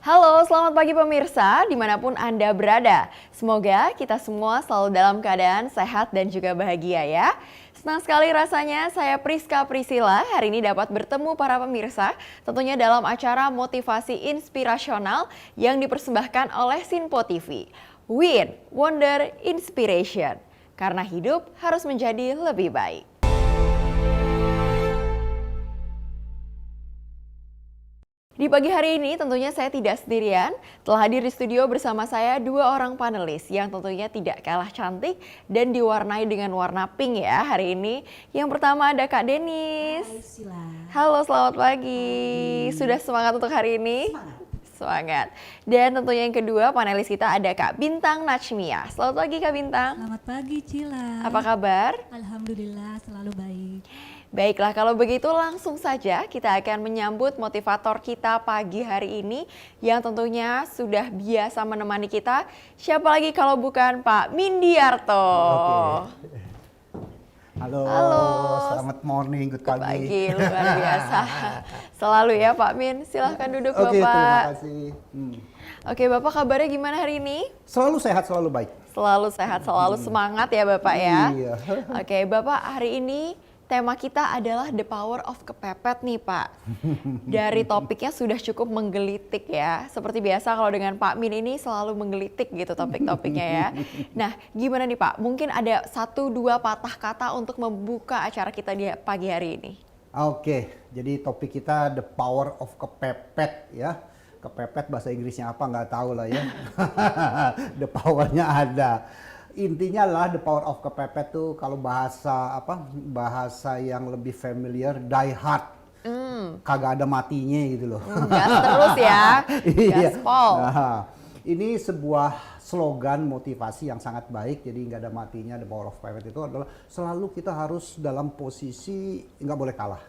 Halo, selamat pagi pemirsa, dimanapun Anda berada. Semoga kita semua selalu dalam keadaan sehat dan juga bahagia ya. Senang sekali rasanya saya Priska Priscilla hari ini dapat bertemu para pemirsa tentunya dalam acara motivasi inspirasional yang dipersembahkan oleh Sinpo TV. Win, Wonder, Inspiration. Karena hidup harus menjadi lebih baik. Di pagi hari ini tentunya saya tidak sendirian, telah hadir di studio bersama saya dua orang panelis yang tentunya tidak kalah cantik dan diwarnai dengan warna pink ya hari ini. Yang pertama ada Kak Denis. Hai Sila. Halo, selamat pagi. Sudah semangat untuk hari ini? Semangat. Dan tentunya yang kedua panelis kita ada Kak Bintang Najmia. Selamat pagi Kak Bintang. Selamat pagi Cila. Apa kabar? Alhamdulillah selalu baik. Baiklah, kalau begitu langsung saja kita akan menyambut motivator kita pagi hari ini yang tentunya sudah biasa menemani kita. Siapa lagi kalau bukan Pak Mindiarto. Oke. Halo, Halo. Selamat morning, good pagi. Luar biasa. Selalu ya Pak Min, silahkan duduk Oke, Bapak. terima kasih. Oke Bapak, kabarnya gimana hari ini? Selalu sehat, selalu baik. Selalu sehat, selalu semangat ya Bapak ya. Iya. Oke Bapak, hari ini tema kita adalah The Power of Kepepet nih Pak. Dari topiknya sudah cukup menggelitik ya. Seperti biasa kalau dengan Pak Min ini selalu menggelitik gitu topik-topiknya ya. Nah gimana nih Pak, mungkin ada 1-2 patah kata untuk membuka acara kita di pagi hari ini. Oke, jadi topik kita The Power of Kepepet ya. Kepepet bahasa Inggrisnya apa nggak tahu lah ya. The powernya ada. Intinya adalah the power of kepepet tuh kalau bahasa yang lebih familiar, die hard. Kagak ada matinya gitu loh. Gas terus ya, Iya. gaspol. Nah, ini sebuah slogan motivasi yang sangat baik, jadi nggak ada matinya. The power of kepepet itu adalah selalu kita harus dalam posisi nggak boleh kalah.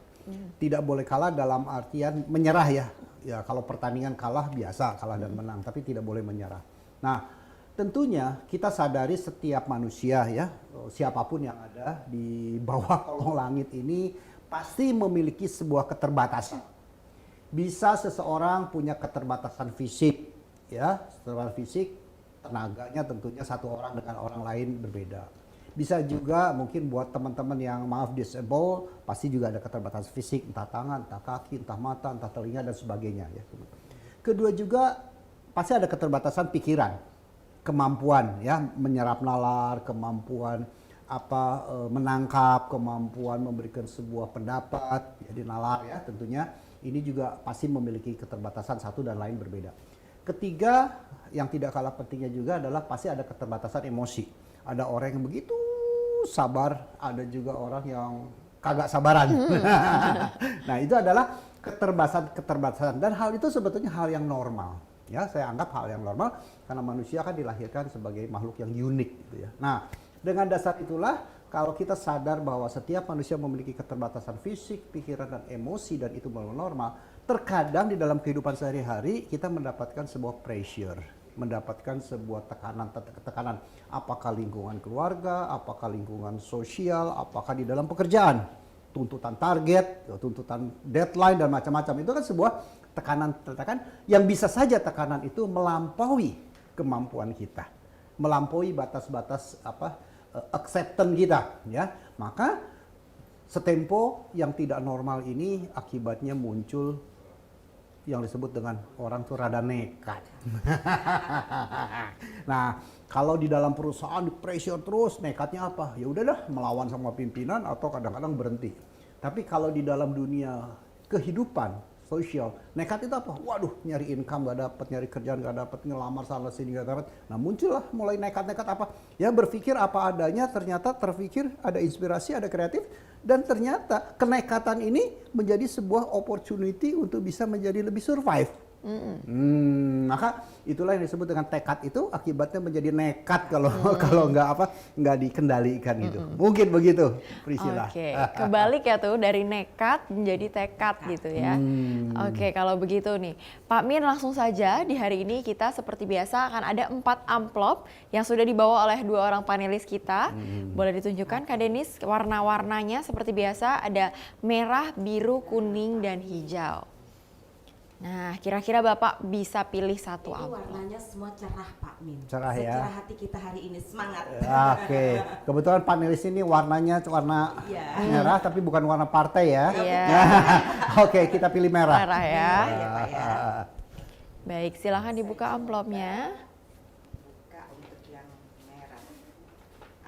Tidak boleh kalah dalam artian menyerah ya. Ya kalau pertandingan kalah biasa, kalah dan menang, tapi tidak boleh menyerah. Nah, tentunya kita sadari setiap manusia ya, siapapun yang ada di bawah kolong langit ini pasti memiliki sebuah keterbatasan. Bisa seseorang punya keterbatasan fisik ya, keterbatasan fisik, tenaganya tentunya satu orang dengan orang lain berbeda. Bisa juga mungkin buat teman-teman yang maaf disable, pasti juga ada keterbatasan fisik, entah tangan, entah kaki, entah mata, entah telinga dan sebagainya ya. Kedua juga pasti ada keterbatasan pikiran, kemampuan ya menyerap nalar, kemampuan menangkap, kemampuan memberikan sebuah pendapat, jadi nalar ya tentunya ini juga pasti memiliki keterbatasan satu dan lain berbeda. Ketiga yang tidak kalah pentingnya juga adalah pasti ada keterbatasan emosi. Ada orang yang begitu sabar, ada juga orang yang kagak sabaran. Nah itu adalah keterbatasan dan hal itu sebetulnya hal yang normal. Ya, saya anggap hal yang normal karena manusia kan dilahirkan sebagai makhluk yang unik gitu ya. Nah, dengan dasar itulah kalau kita sadar bahwa setiap manusia memiliki keterbatasan fisik, pikiran dan emosi dan itu normal, terkadang di dalam kehidupan sehari-hari kita mendapatkan sebuah pressure, mendapatkan sebuah tekanan apakah lingkungan keluarga, apakah lingkungan sosial, apakah di dalam pekerjaan, tuntutan target, tuntutan deadline dan macam-macam. Itu kan sebuah tekanan yang bisa saja tekanan itu melampaui kemampuan kita, melampaui batas-batas acceptance kita ya. Maka setempo yang tidak normal ini akibatnya muncul yang disebut dengan orang tuh rada nekat. Nah, kalau di dalam perusahaan di pressure terus, nekatnya apa? Ya udah dah melawan sama pimpinan atau kadang-kadang berhenti. Tapi kalau di dalam dunia kehidupan sosial, nekat itu apa? Waduh, nyari income gak dapet, nyari kerjaan gak dapet, ngelamar sana sini gak dapet. Nah muncullah mulai nekat-nekat apa? Ya berpikir apa adanya, ternyata terpikir ada inspirasi, ada kreatif. Dan ternyata kenekatan ini menjadi sebuah opportunity untuk bisa menjadi lebih survive. Maka itulah yang disebut dengan tekad itu akibatnya menjadi nekat kalau nggak dikendalikan gitu. Mungkin begitu, Priscilla. Oke, kebalik ya tuh dari nekat menjadi tekad gitu ya. Oke, kalau begitu nih, Pak Min langsung saja di hari ini kita seperti biasa akan ada 4 amplop yang sudah dibawa oleh 2 orang panelis kita. Boleh ditunjukkan Kak Denis warna-warnanya seperti biasa ada merah, biru, kuning dan hijau. Nah, kira-kira Bapak bisa pilih satu Ini amplop. warnanya semua cerah Pak Min. Cerah ya. Secerah hati kita hari ini, semangat. Oke, kebetulan panelis ini warnanya warna Iya. merah tapi bukan warna partai ya. Iya. Oke, kita pilih merah. Merah ya. Iya, Pak, ya. Baik, silahkan dibuka amplopnya. Buka untuk yang merah.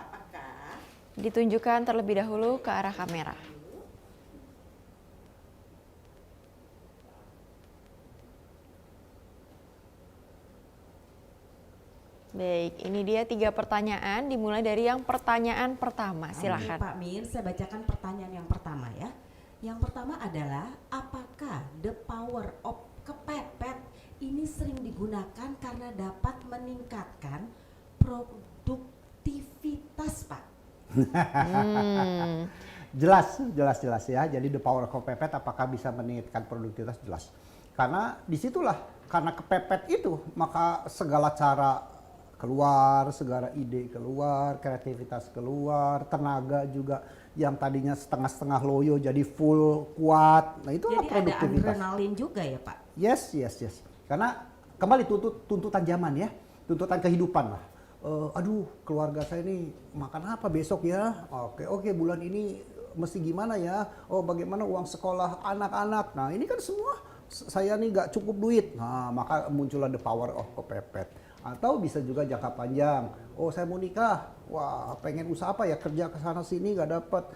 Apakah Ditunjukkan terlebih dahulu ke arah kamera. Baik, ini dia 3 pertanyaan, dimulai dari yang pertanyaan pertama, Oke, silahkan. Pak Min, saya bacakan pertanyaan yang pertama ya. Yang pertama adalah, apakah the power of kepepet ini sering digunakan karena dapat meningkatkan produktivitas, Pak? Jelas ya. Jadi the power of kepepet apakah bisa meningkatkan produktivitas, jelas. Karena disitulah, karena kepepet itu maka segala cara keluar, segala ide keluar, kreativitas keluar, tenaga juga yang tadinya setengah-setengah loyo jadi full kuat. Nah itulah Jadi ada produktivitas. adrenalin juga ya, Pak? Yes. Karena kembali tuntutan zaman ya, tuntutan kehidupan lah. Aduh, keluarga saya ini makan apa besok ya? Oke, bulan ini mesti gimana ya? Oh, bagaimana uang sekolah anak-anak? Nah, ini kan semua saya nih nggak cukup duit. Nah, maka muncullah the power of kepepet. Atau bisa juga jangka panjang. Oh, saya mau nikah. Wah, pengen usaha apa ya? Kerja ke sana sini nggak dapat.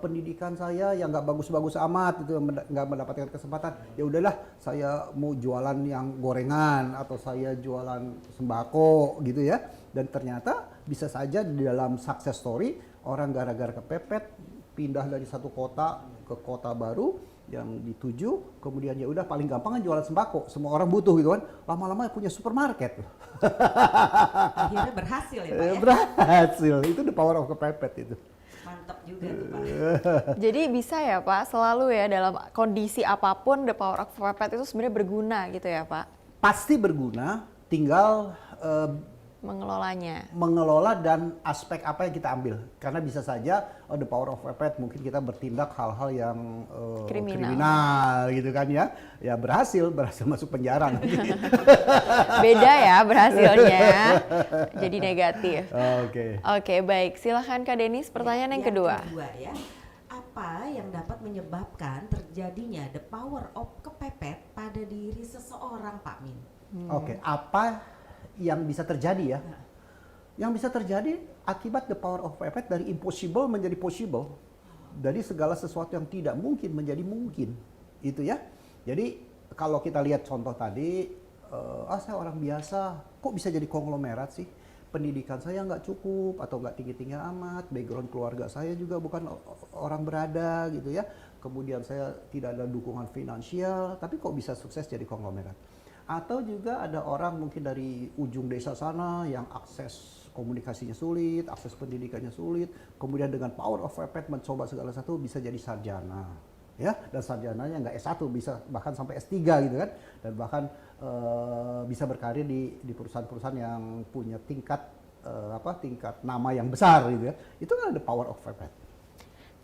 Pendidikan saya yang nggak bagus-bagus amat itu nggak mendapatkan kesempatan. Ya udahlah, saya mau jualan yang gorengan atau saya jualan sembako gitu ya. Dan ternyata bisa saja di dalam success story orang gara-gara kepepet pindah dari satu kota ke kota baru yang dituju, kemudian ya udah paling gampang kan jualan sembako, semua orang butuh gitu kan, lama-lama punya supermarket. Akhirnya berhasil ya, Pak ya? Berhasil, itu the power of kepepet itu. Mantap juga tuh, Pak. Jadi bisa ya Pak, selalu ya dalam kondisi apapun the power of kepepet itu sebenarnya berguna gitu ya Pak, Pasti berguna, tinggal mengelolanya. mengelola dan aspek apa yang kita ambil. Karena bisa saja the power of kepepet mungkin kita bertindak hal-hal yang kriminal gitu kan ya. Ya berhasil masuk penjara nanti. Beda ya berhasilnya, jadi negatif. Oke. Oke, baik. Silahkan Kak Denis, pertanyaan yang kedua. Ya. Apa yang dapat menyebabkan terjadinya the power of kepepet pada diri seseorang, Pak Min? Oke, apa yang bisa terjadi ya? Yang bisa terjadi akibat the power of kepepet dari impossible menjadi possible. Dari segala sesuatu yang tidak mungkin menjadi mungkin. Itu ya. Jadi kalau kita lihat contoh tadi, saya orang biasa, kok bisa jadi konglomerat sih? Pendidikan saya nggak cukup atau nggak tinggi-tinggi amat, background keluarga saya juga bukan orang berada gitu ya. Kemudian saya tidak ada dukungan finansial, tapi kok bisa sukses jadi konglomerat? Atau juga ada orang mungkin dari ujung desa sana yang akses komunikasinya sulit, akses pendidikannya sulit, kemudian dengan power of kepepet mencoba segala satu bisa jadi sarjana. Ya, dan sarjananya nggak S1, bisa bahkan sampai S3 gitu kan, dan bahkan bisa berkarir di perusahaan-perusahaan yang punya tingkat nama yang besar gitu ya. Itu kan ada power of kepepet.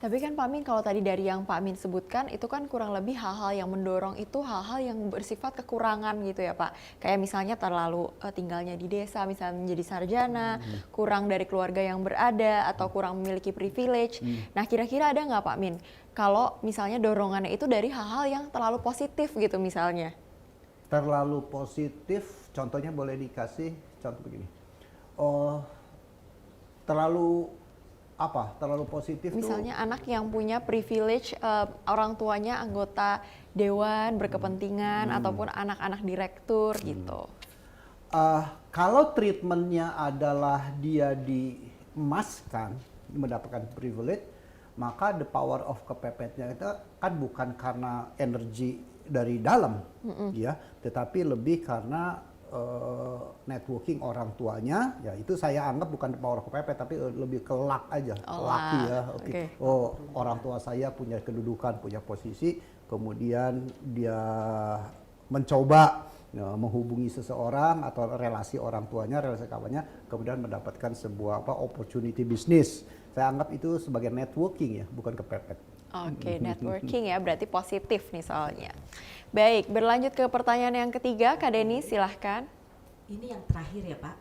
Tapi kan Pak Min, kalau tadi dari yang Pak Min sebutkan itu kan kurang lebih hal-hal yang mendorong itu hal-hal yang bersifat kekurangan gitu ya Pak. Kayak misalnya terlalu tinggalnya di desa, misalnya menjadi sarjana, kurang dari keluarga yang berada atau kurang memiliki privilege. Nah kira-kira ada nggak Pak Min kalau misalnya dorongannya itu dari hal-hal yang terlalu positif gitu misalnya? Terlalu positif, contohnya boleh dikasih contoh begini. Terlalu positif misalnya anak yang punya privilege, orang tuanya anggota dewan berkepentingan ataupun anak-anak direktur gitu. Kalau treatmentnya adalah dia diemaskan, mendapatkan privilege, maka the power of kepepetnya itu kan bukan karena energi dari dalam, ya, tetapi lebih karena networking orang tuanya, ya itu saya anggap bukan power of kepepet tapi lebih ke luck aja, lucky ya. Okay. Oh, orang tua saya punya kedudukan, punya posisi, kemudian dia mencoba menghubungi seseorang atau relasi orang tuanya, relasi kawannya, kemudian mendapatkan sebuah opportunity bisnis. Saya anggap itu sebagai networking ya, bukan kepepet. Oke, networking ya, berarti positif nih soalnya. Baik, berlanjut ke pertanyaan yang ketiga, Kak Denny silahkan. Ini yang terakhir ya Pak.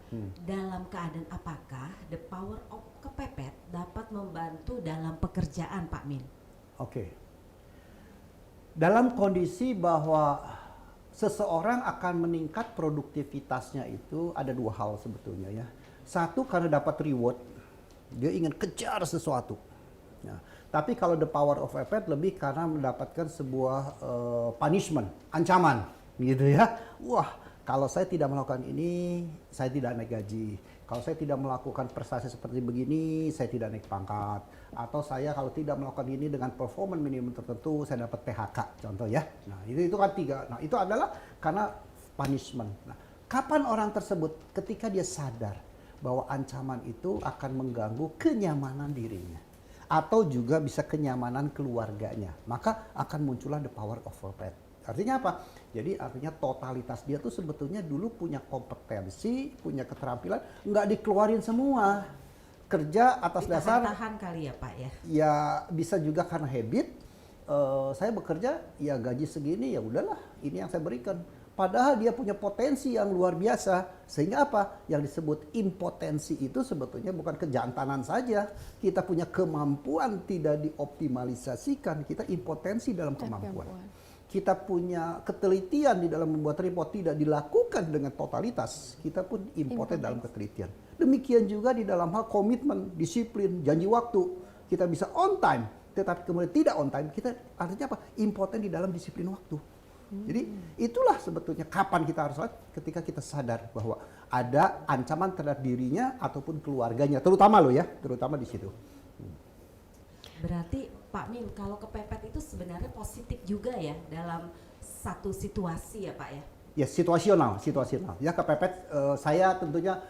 Dalam keadaan apakah the power of kepepet dapat membantu dalam pekerjaan Pak Min? Oke. Dalam kondisi bahwa seseorang akan meningkat produktivitasnya itu ada dua hal sebetulnya ya. Satu karena dapat reward, dia ingin kejar sesuatu. Nah, tapi kalau the power of effort lebih karena mendapatkan sebuah punishment, ancaman gitu ya. Wah, kalau saya tidak melakukan ini, saya tidak naik gaji. Kalau saya tidak melakukan prestasi seperti begini, saya tidak naik pangkat. Atau saya kalau tidak melakukan ini dengan performance minimum tertentu, saya dapat PHK, contoh ya. Nah, itu kan tiga. Nah, itu adalah karena punishment. Nah, kapan orang tersebut ketika dia sadar bahwa ancaman itu akan mengganggu kenyamanan dirinya atau juga bisa kenyamanan keluarganya, maka akan muncullah the power of purpose. Artinya apa? Jadi artinya totalitas dia tuh sebetulnya dulu punya kompetensi, punya keterampilan, nggak dikeluarin semua. Kerja atas dasar Tahan kali ya Pak ya. ya bisa juga karena habit. Saya bekerja ya gaji segini ya udahlah, ini yang saya berikan. Padahal dia punya potensi yang luar biasa. Sehingga apa? Yang disebut impotensi itu sebetulnya bukan kejantanan saja. Kita punya kemampuan tidak dioptimalisasikan. Kita impotensi dalam kemampuan. Kita punya ketelitian di dalam membuat report tidak dilakukan dengan totalitas. Kita pun impoten dalam ketelitian. Demikian juga di dalam hal komitmen, disiplin, janji waktu. Kita bisa on time, tetapi kemudian tidak on time. Kita artinya apa? Impoten di dalam disiplin waktu. Jadi itulah sebetulnya kapan kita harus lihat ketika kita sadar bahwa ada ancaman terhadap dirinya ataupun keluarganya, terutama lo ya, terutama di situ. Berarti Pak Min, kalau kepepet itu sebenarnya positif juga ya dalam satu situasi ya Pak ya? Ya situasional. Ya kepepet saya tentunya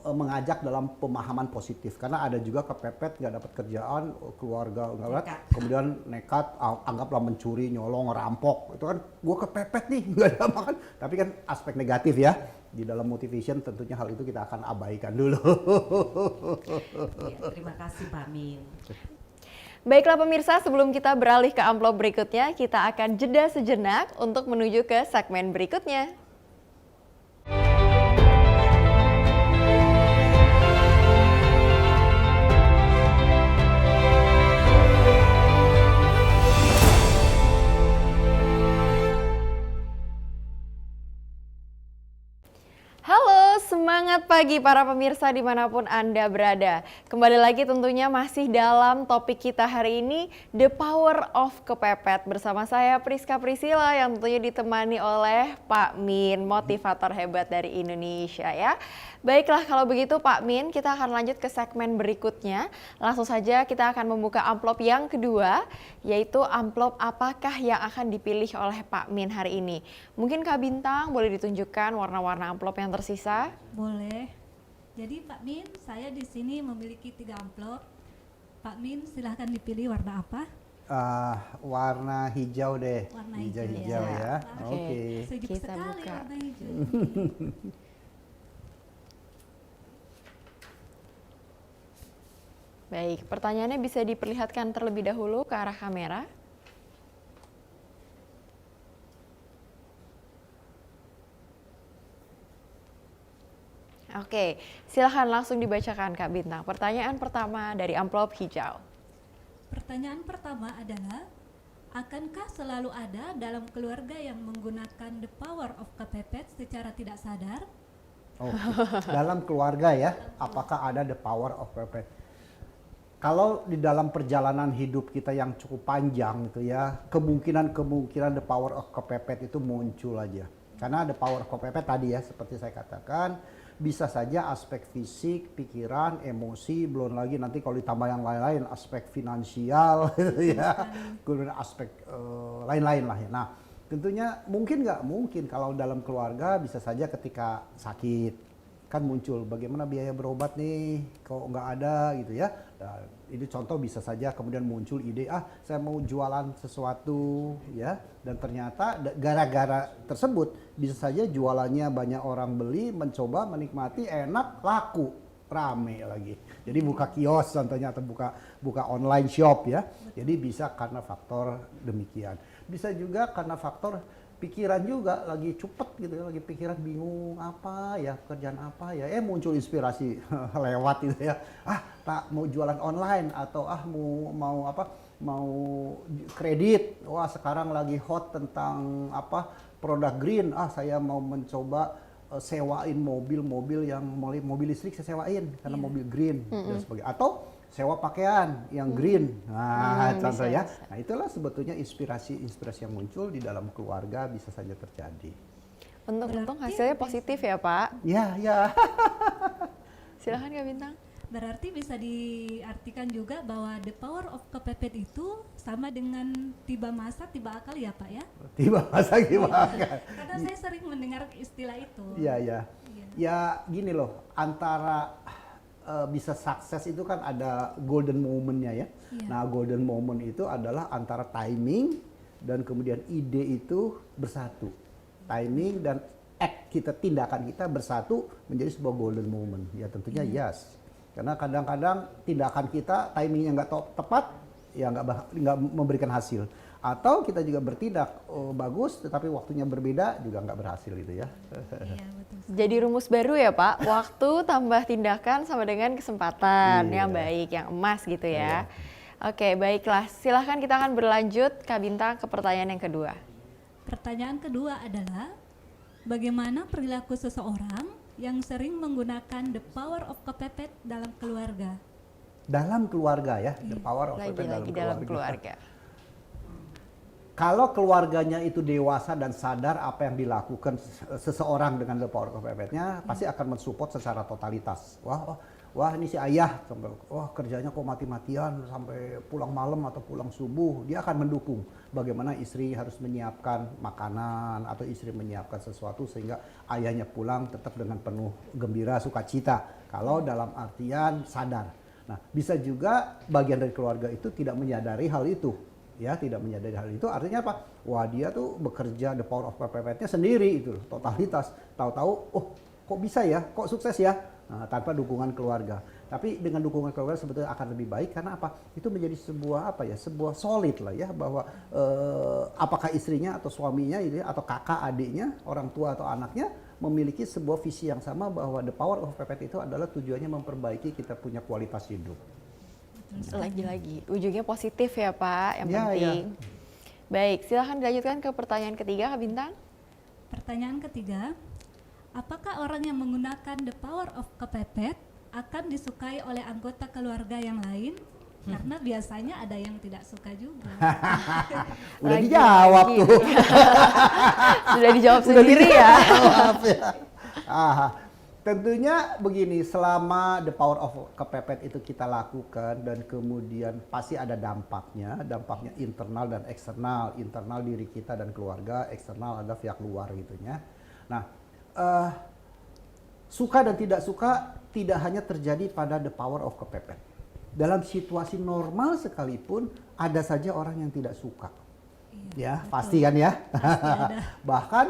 mengajak dalam pemahaman positif karena ada juga kepepet nggak dapat kerjaan, keluarga nggak dapat, kemudian nekat anggaplah mencuri, nyolong, rampok, itu kan gua kepepet nih nggak ada makan. Tapi kan aspek negatif ya. Di dalam motivation tentunya hal itu kita akan abaikan dulu. Ya, terima kasih Pak Min. Baiklah pemirsa, sebelum kita beralih ke amplop berikutnya, kita akan jeda sejenak untuk menuju ke segmen berikutnya. Halo, semangat pagi para pemirsa dimanapun Anda berada. Kembali lagi tentunya masih dalam topik kita hari ini, The Power of Kepepet. Bersama saya Priska Priscilla yang tentunya ditemani oleh Pak Min, motivator hebat dari Indonesia ya. Baiklah kalau begitu Pak Min, kita akan lanjut ke segmen berikutnya. Langsung saja kita akan membuka amplop yang kedua, yaitu amplop apakah yang akan dipilih oleh Pak Min hari ini. Mungkin Kak Bintang boleh ditunjukkan warna-warna amplop yang tersisa? Boleh. Jadi Pak Min, saya di sini memiliki 3 amplop. Pak Min, silahkan dipilih warna apa? Warna hijau deh. Warna hijau hijau, ya. Oke. Oke. Sejuk Kita sekali buka. warna hijau. Baik, pertanyaannya bisa diperlihatkan terlebih dahulu ke arah kamera. Oke, silahkan langsung dibacakan Kak Bintang. Pertanyaan pertama dari amplop hijau. Pertanyaan pertama adalah, akankah selalu ada dalam keluarga yang menggunakan the power of kepepet secara tidak sadar? Dalam keluarga ya, apakah ada the power of purpose? Kalau di dalam perjalanan hidup kita yang cukup panjang itu ya, kemungkinan the power of kepepet itu muncul aja. Karena the power of kepepet tadi ya, seperti saya katakan, bisa saja aspek fisik, pikiran, emosi, belum lagi nanti kalau ditambah yang lain-lain, aspek finansial, gitu ya, kemudian aspek lain-lain lah ya. Nah, tentunya mungkin nggak mungkin kalau dalam keluarga bisa saja ketika sakit kan muncul bagaimana biaya berobat nih kok nggak ada gitu ya. Nah, ini contoh bisa saja kemudian muncul ide saya mau jualan sesuatu ya, dan ternyata gara-gara tersebut bisa saja jualannya banyak orang beli, mencoba, menikmati, enak, laku. rame lagi. Jadi buka kios contohnya atau buka online shop ya. Jadi bisa karena faktor demikian. Bisa juga karena faktor pikiran juga lagi cepet gitu ya, lagi pikiran bingung apa ya, pekerjaan apa ya, muncul inspirasi lewat gitu ya. Tak mau jualan online atau mau kredit. Wah, sekarang lagi hot tentang produk green. Saya mau mencoba sewain mobil-mobil yang mobil listrik saya sewain karena mobil green dan sebagainya. Atau sewa pakaian yang green. Nah, contoh ya. Nah, itulah sebetulnya inspirasi yang muncul di dalam keluarga bisa saja terjadi. Untung hasilnya positif ya, Pak. Ya. Silahkan Kak Bintang. Berarti bisa diartikan juga bahwa the power of kepepet itu sama dengan tiba masa, tiba akal ya Pak ya? Tiba masa gimana? Karena saya sering mendengar istilah itu. Iya. Ya gini loh, antara bisa sukses itu kan ada golden moment-nya ya. Nah, golden moment itu adalah antara timing dan kemudian ide itu bersatu. Timing dan tindakan kita bersatu menjadi sebuah golden moment. Ya tentunya yes. Karena kadang-kadang tindakan kita timingnya nggak tepat, ya nggak memberikan hasil. Atau kita juga bertindak bagus, tetapi waktunya berbeda juga nggak berhasil gitu ya. Iya, betul. Jadi rumus baru ya Pak, waktu tambah tindakan sama dengan kesempatan yang baik, yang emas gitu ya. Oke, baiklah. Silahkan kita akan berlanjut Kak Bintang ke pertanyaan yang kedua. Pertanyaan kedua adalah, bagaimana perilaku seseorang yang sering menggunakan the power of kepepet dalam keluarga? Dalam keluarga ya, the power of kepepet Lagi-lagi dalam keluarga. Kalau keluarganya itu dewasa dan sadar apa yang dilakukan seseorang dengan the power of kepepetnya, pasti akan mensupport secara totalitas. Wah ini si ayah, kerjanya kok mati-matian sampai pulang malam atau pulang subuh, dia akan mendukung bagaimana istri harus menyiapkan makanan atau istri menyiapkan sesuatu sehingga ayahnya pulang tetap dengan penuh gembira, sukacita. Kalau dalam artian sadar. Nah, bisa juga bagian dari keluarga itu tidak menyadari hal itu. Ya, tidak menyadari hal itu artinya apa? Wah, dia tuh bekerja the power of kepepetnya sendiri itu, totalitas. Tahu-tahu, kok bisa ya? Kok sukses ya? Nah, tanpa dukungan keluarga. Tapi dengan dukungan keluarga sebetulnya akan lebih baik karena apa? Itu menjadi sebuah solid lah ya, bahwa apakah istrinya atau suaminya atau kakak adiknya, orang tua atau anaknya memiliki sebuah visi yang sama bahwa the power of kepepet itu adalah tujuannya memperbaiki kita punya kualitas hidup. Lagi-lagi, ujungnya positif ya Pak, yang penting. Baik, silahkan dilanjutkan ke pertanyaan ketiga Kak Bintang. Pertanyaan ketiga, apakah orang yang menggunakan the power of kepepet akan disukai oleh anggota keluarga yang lain? Karena biasanya ada yang tidak suka juga. Udah dijawab tuh. Sudah dijawab sendiri ya. Tentunya begini, selama the power of kepepet itu kita lakukan dan kemudian pasti ada dampaknya internal dan eksternal. Internal diri kita dan keluarga, eksternal ada pihak luar gitunya. Nah, suka dan tidak suka tidak hanya terjadi pada the power of kepepet. Dalam situasi normal sekalipun ada saja orang yang tidak suka. Ya, pasti kan ya. Bahkan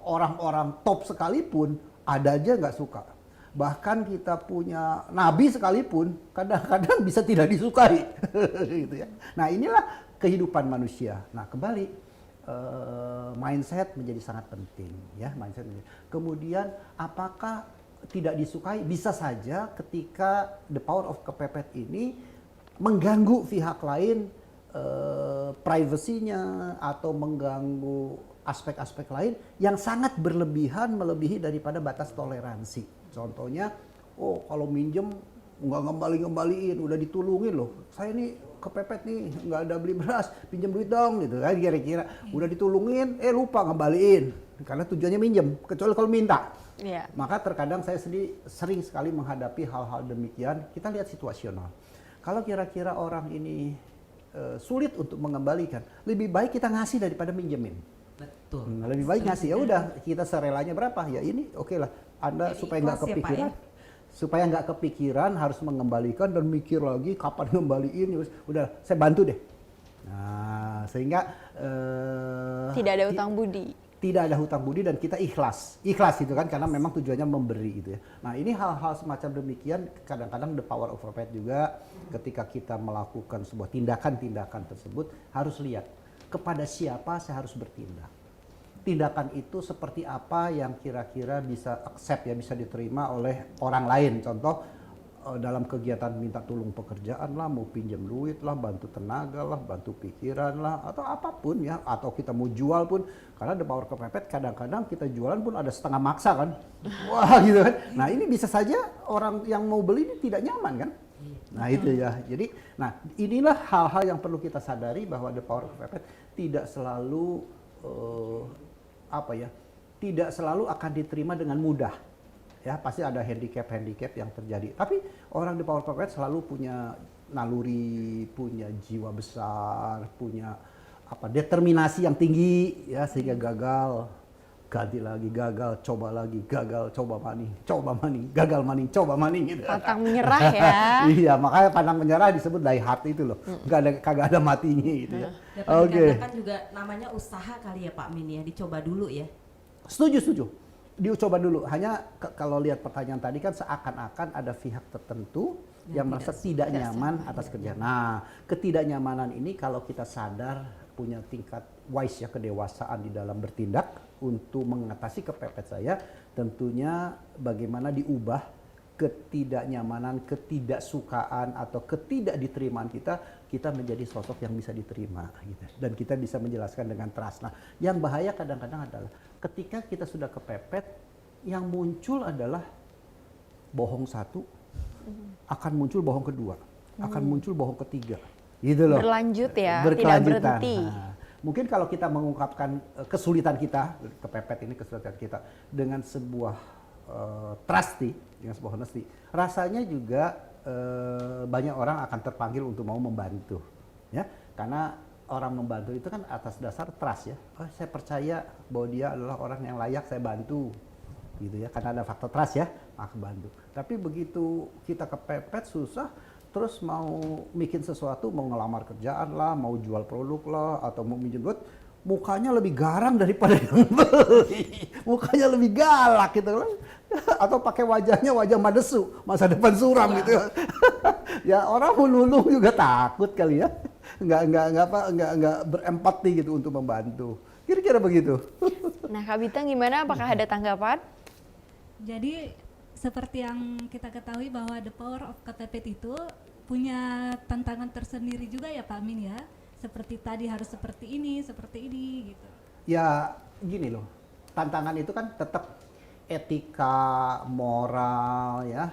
orang-orang top sekalipun ada aja nggak suka. Bahkan kita punya nabi sekalipun kadang-kadang bisa tidak disukai. Gitu ya. Nah, inilah kehidupan manusia. Nah, kembali mindset menjadi sangat penting ya, Kemudian apakah tidak disukai? Bisa saja ketika the power of kepepet ini mengganggu pihak lain, privasinya atau mengganggu aspek-aspek lain yang sangat berlebihan, melebihi daripada batas toleransi. Contohnya, kalau minjem nggak ngembaliin, udah ditulungin loh. Saya nih kepepet nih, nggak ada beli beras, pinjam duit dong gitu kan kira-kira. Udah ditulungin, lupa ngembaliin karena tujuannya minjem, kecuali kalau minta. Yeah. Maka terkadang saya sering sekali menghadapi hal-hal demikian. Kita lihat situasional. Kalau kira-kira orang ini sulit untuk mengembalikan, lebih baik kita ngasih daripada minjemin. Betul. Lebih baik ngasih, ya udah kita serelanya berapa ya ini, oke lah. Anda Jadi supaya nggak ikhlas ya, Pak, kepikiran, ya? supaya nggak kepikiran harus mengembalikan dan mikir lagi kapan ngembaliin, udah saya bantu deh. Nah, sehingga Tidak ada utang budi. tidak ada hutang budi dan kita ikhlas itu kan karena memang tujuannya memberi gitu ya. Nah ini hal-hal semacam demikian kadang-kadang the power of pepet juga ketika kita melakukan sebuah tindakan-tindakan tersebut harus lihat kepada siapa saya harus bertindak. Tindakan itu seperti apa yang kira-kira bisa accept ya bisa diterima oleh orang lain. Contoh dalam kegiatan minta tolong pekerjaan lah, mau pinjam duit lah, bantu tenaga lah, bantu pikiran lah, atau apapun ya, atau kita mau jual pun, karena the power kepepet kadang-kadang kita jualan pun ada setengah maksa kan, wah gitu kan. Nah ini bisa saja orang yang mau beli ini tidak nyaman kan. Nah itu ya, jadi nah inilah hal-hal yang perlu kita sadari bahwa the power kepepet tidak selalu tidak selalu akan diterima dengan mudah. Ya pasti ada handicap yang terjadi. Tapi orang di power pepet selalu punya naluri, punya jiwa besar, punya determinasi yang tinggi ya sehingga gagal, ganti lagi, gagal, coba lagi, gagal, coba maning, gagal maning, coba maning gitu. Pantang menyerah ya. Iya, makanya pantang menyerah disebut die hard itu loh. Kagak ada matinya gitu ya. Dapat dikatakan juga namanya usaha kali ya Pak Min ya, dicoba dulu ya. Setuju. Dicoba dulu. Hanya kalau lihat pertanyaan tadi kan seakan-akan ada pihak tertentu yang merasa tidak nyaman atas kerja. Nah, ketidaknyamanan ini kalau kita sadar punya tingkat wise ya kedewasaan di dalam bertindak untuk mengatasi kepepet saya, tentunya bagaimana diubah ketidaknyamanan, ketidaksukaan atau ketidakditerimaan kita menjadi sosok yang bisa diterima gitu. Dan kita bisa menjelaskan dengan trust. Nah, yang bahaya kadang-kadang adalah ketika kita sudah kepepet, yang muncul adalah bohong satu, akan muncul bohong kedua, akan muncul bohong ketiga, gitu loh. Berlanjut ya, tidak Berkelanjutan. berhenti. Nah, mungkin kalau kita mengungkapkan kesulitan kita, kepepet ini kesulitan kita dengan sebuah trusty, dengan sebuah honesty, rasanya juga banyak orang akan terpanggil untuk mau membantu, ya, karena orang membantu itu kan atas dasar trust ya. Oh, saya percaya bahwa dia adalah orang yang layak saya bantu, gitu ya. Karena ada faktor trust ya, maka bantu. Tapi begitu kita kepepet susah, terus mau bikin sesuatu, mau ngelamar kerjaan lah, mau jual produk lah, atau mau minjem duit, mukanya lebih garang daripada yang beli. Mukanya lebih galak gitu kan. Atau pakai wajahnya wajah madesu, masa depan suram gitu. Ya orang hululung juga takut kali ya. Nggak berempati gitu untuk membantu. Kira-kira begitu. Nah Kak Bintang gimana? Apakah ada tanggapan? Jadi seperti yang kita ketahui bahwa the power of kepepet itu punya tantangan tersendiri juga ya Pak Min ya. Seperti tadi harus seperti ini gitu. Ya gini loh, tantangan itu kan tetap etika, moral ya,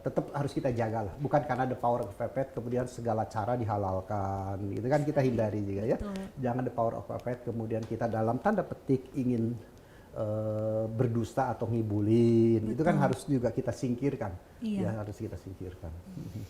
tetap harus kita jaga lah. Bukan karena the power of pepet kemudian segala cara dihalalkan, gitu kan kita hindari juga ya. Betul. Jangan the power of pepet kemudian kita dalam tanda petik ingin berdusta atau ngibulin. Betul. Itu kan harus juga kita singkirkan. Iya. Ya harus kita singkirkan.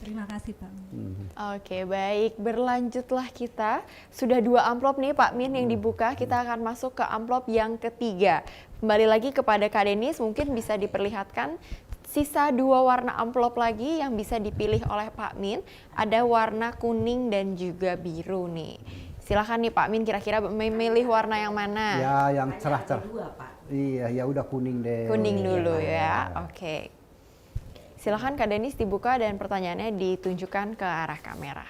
Terima kasih Pak Min. Oke baik, berlanjutlah kita. Sudah 2 amplop nih Pak Min yang dibuka, kita akan masuk ke amplop yang ketiga. Kembali lagi kepada Kak Denis, mungkin bisa diperlihatkan sisa 2 warna amplop lagi yang bisa dipilih oleh Pak Min. Ada warna kuning dan juga biru nih. Silahkan nih Pak Min, kira-kira memilih warna yang mana? Ya yang cerah-cerah. Ada 2 Pak. Iya, ya udah kuning deh. Kuning dulu ya, oke. Silahkan Kak Denis dibuka dan pertanyaannya ditunjukkan ke arah kamera.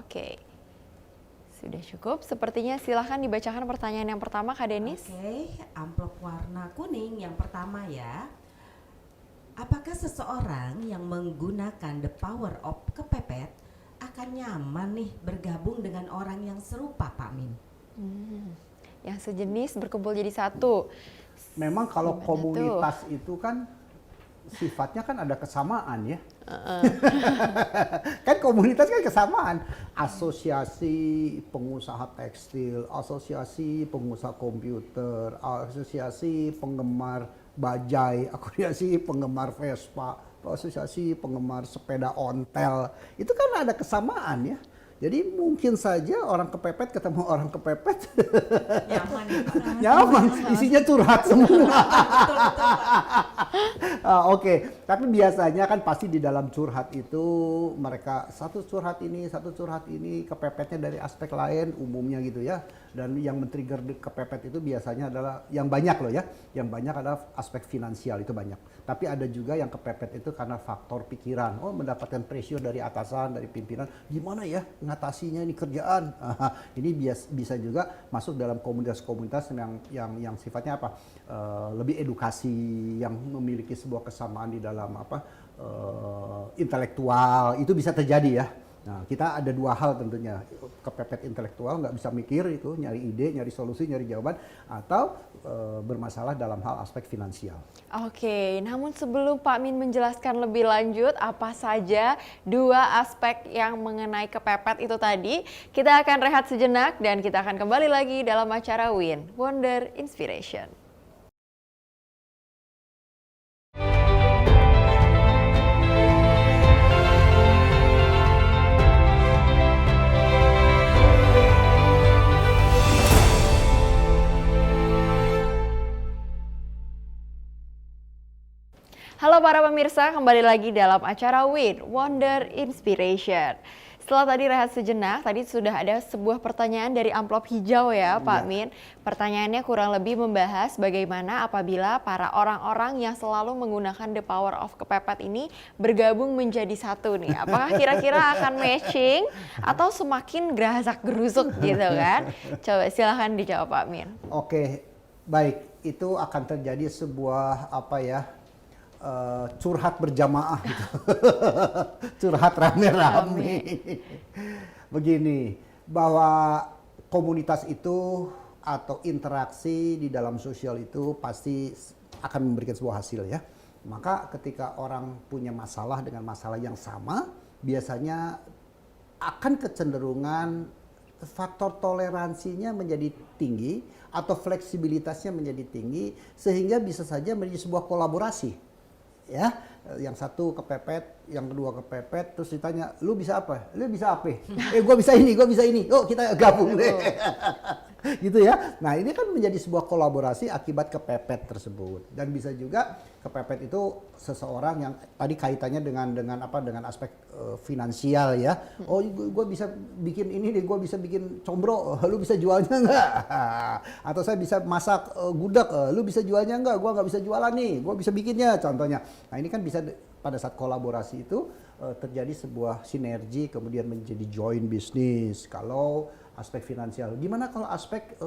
Oke, sudah cukup. Sepertinya silahkan dibacakan pertanyaan yang pertama Kak Denis. Oke, amplop warna kuning yang pertama ya. Apakah seseorang yang menggunakan the power of kepepet akan nyaman nih bergabung dengan orang yang serupa Pak Min? Yang sejenis berkumpul jadi satu. Memang kalau Gimana komunitas itu kan sifatnya kan ada kesamaan ya. Kan komunitas kan kesamaan. Asosiasi pengusaha tekstil, asosiasi pengusaha komputer, asosiasi penggemar bajai, asosiasi penggemar Vespa, asosiasi penggemar sepeda ontel. Itu kan ada kesamaan ya. Jadi mungkin saja orang kepepet ketemu orang kepepet Nyaman ya. nyaman, isinya curhat semua. Betul, betul, Pak. Oke, tapi biasanya kan pasti di dalam curhat itu mereka satu curhat ini kepepetnya dari aspek lain umumnya gitu ya. Dan yang men-trigger kepepet itu biasanya adalah yang banyak loh ya, yang banyak adalah aspek finansial itu banyak. Tapi ada juga yang kepepet itu karena faktor pikiran. Oh, mendapatkan pressure dari atasan, dari pimpinan, gimana ya ngatasinya ini kerjaan. Ini bisa juga masuk dalam komunitas-komunitas yang sifatnya apa? Lebih edukasi, yang memiliki sebuah kesamaan di dalam intelektual, itu bisa terjadi ya. Nah, kita ada dua hal tentunya, kepepet intelektual, nggak bisa mikir itu, nyari ide, nyari solusi, nyari jawaban, atau bermasalah dalam hal aspek finansial. Oke, namun sebelum Pak Min menjelaskan lebih lanjut apa saja dua aspek yang mengenai kepepet itu tadi, kita akan rehat sejenak dan kita akan kembali lagi dalam acara Win Wonder Inspiration. Halo para pemirsa, kembali lagi dalam acara Win Wonder Inspiration. Setelah tadi rehat sejenak, tadi sudah ada sebuah pertanyaan dari amplop hijau ya Pak Min. Pertanyaannya kurang lebih membahas bagaimana apabila para orang-orang yang selalu menggunakan the power of kepepet ini bergabung menjadi satu nih. Apakah kira-kira akan matching atau semakin gerazak gerusuk gitu kan? Coba silahkan dijawab Pak Min. Oke, baik, itu akan terjadi sebuah curhat berjamaah gitu. Curhat rame-rame. Begini, bahwa komunitas itu atau interaksi di dalam sosial itu pasti akan memberikan sebuah hasil ya. Maka ketika orang punya masalah dengan masalah yang sama, biasanya akan kecenderungan faktor toleransinya menjadi tinggi atau fleksibilitasnya menjadi tinggi, sehingga bisa saja menjadi sebuah kolaborasi. Ya, yang satu kepepet, yang kedua kepepet, terus ditanya, lu bisa apa? Lu bisa apa? Gue bisa ini, gue bisa ini. Oh, kita gabung deh. Gitu ya. Nah, ini kan menjadi sebuah kolaborasi akibat kepepet tersebut. Dan bisa juga kepepet itu seseorang yang tadi kaitannya dengan aspek finansial ya. Oh, gue bisa bikin ini deh, gue bisa bikin combro, lu bisa jualnya enggak? Atau saya bisa masak gudeg, lu bisa jualnya enggak? Gue nggak bisa jualan nih, gue bisa bikinnya contohnya. Nah, ini kan bisa pada saat kolaborasi itu terjadi sebuah sinergi, kemudian menjadi joint bisnis. Kalau aspek finansial, gimana kalau aspek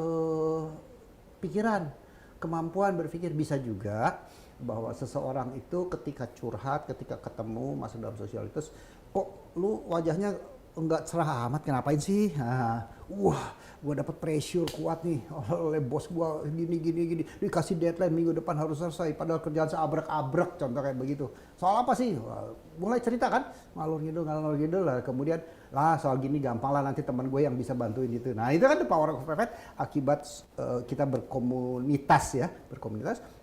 pikiran, kemampuan berpikir? Bisa juga bahwa seseorang itu ketika curhat, ketika ketemu masuk dalam sosialitas, kok lu wajahnya enggak cerah amat, kenapain sih? Wah, gue dapat pressure kuat nih oleh bos gue, gini, dikasih deadline minggu depan harus selesai, padahal kerjaan seabrek-abrek, contoh kayak begitu. Soal apa sih? Mulai cerita kan, ngalur ngidul lah, kemudian lah soal gini gampang lah, nanti teman gue yang bisa bantuin itu. Nah, itu kan the power of kepepet akibat kita berkomunitas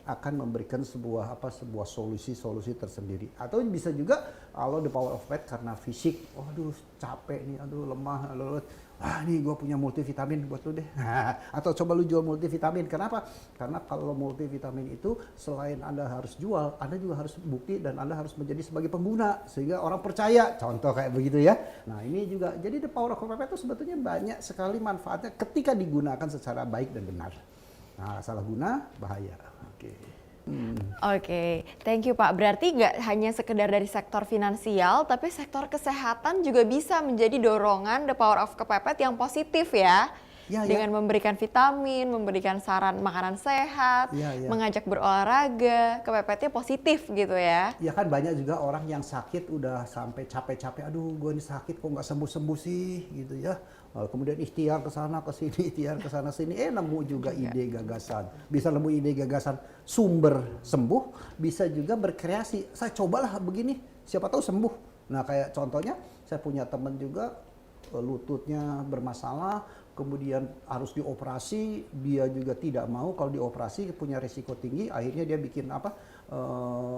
akan memberikan sebuah solusi tersendiri. Atau bisa juga kalau the power of kepepet karena fisik, waduh capek nih, aduh lemah, nih gue punya multivitamin buat lu deh. Atau coba lu jual multivitamin. Kenapa? Karena kalau multivitamin itu selain Anda harus jual, Anda juga harus bukti dan Anda harus menjadi sebagai pengguna sehingga orang percaya. Contoh kayak begitu ya. Nah, ini juga jadi the power of kepepet itu sebetulnya banyak sekali manfaatnya ketika digunakan secara baik dan benar. Nah, salah guna bahaya. Oke, thank you Pak. Berarti nggak hanya sekedar dari sektor finansial, tapi sektor kesehatan juga bisa menjadi dorongan the power of kepepet yang positif ya. Dengan memberikan vitamin, memberikan saran makanan sehat, mengajak berolahraga, kepepetnya positif gitu ya. Ya kan banyak juga orang yang sakit udah sampai capek-capek, aduh gue ini sakit kok nggak sembuh-sembuh sih gitu ya. Kemudian ikhtiar ke sana ke sini, ikhtiar ke sana sini, nemu juga ide gagasan. Bisa nemu ide gagasan sumber sembuh, bisa juga berkreasi. Saya cobalah begini, siapa tahu sembuh. Nah, kayak contohnya saya punya teman juga lututnya bermasalah, kemudian harus dioperasi, dia juga tidak mau kalau dioperasi, punya risiko tinggi, akhirnya dia bikin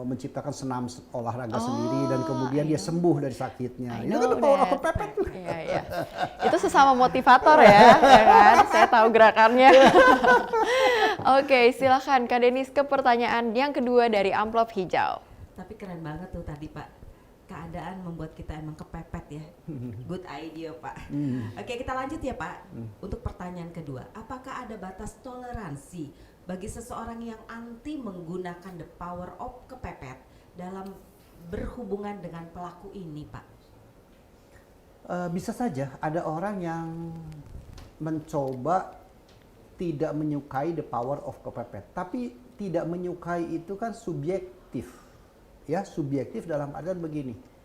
menciptakan senam olahraga sendiri dan kemudian dia sembuh dari sakitnya. I Itu kan know the power of that. kepepet. Iya, iya. Itu sesama motivator ya, ya kan? Saya tahu gerakannya. Oke, silakan Kak Denis ke pertanyaan yang kedua dari amplop hijau. Tapi keren banget tuh tadi Pak. Keadaan membuat kita emang kepepet ya. Good idea Pak. Oke, kita lanjut ya Pak. Untuk pertanyaan kedua, apakah ada batas toleransi bagi seseorang yang anti menggunakan the power of kepepet dalam berhubungan dengan pelaku ini Pak? Bisa saja ada orang yang mencoba tidak menyukai the power of kepepet, tapi tidak menyukai itu kan subjektif, ya subjektif dalam artian begini.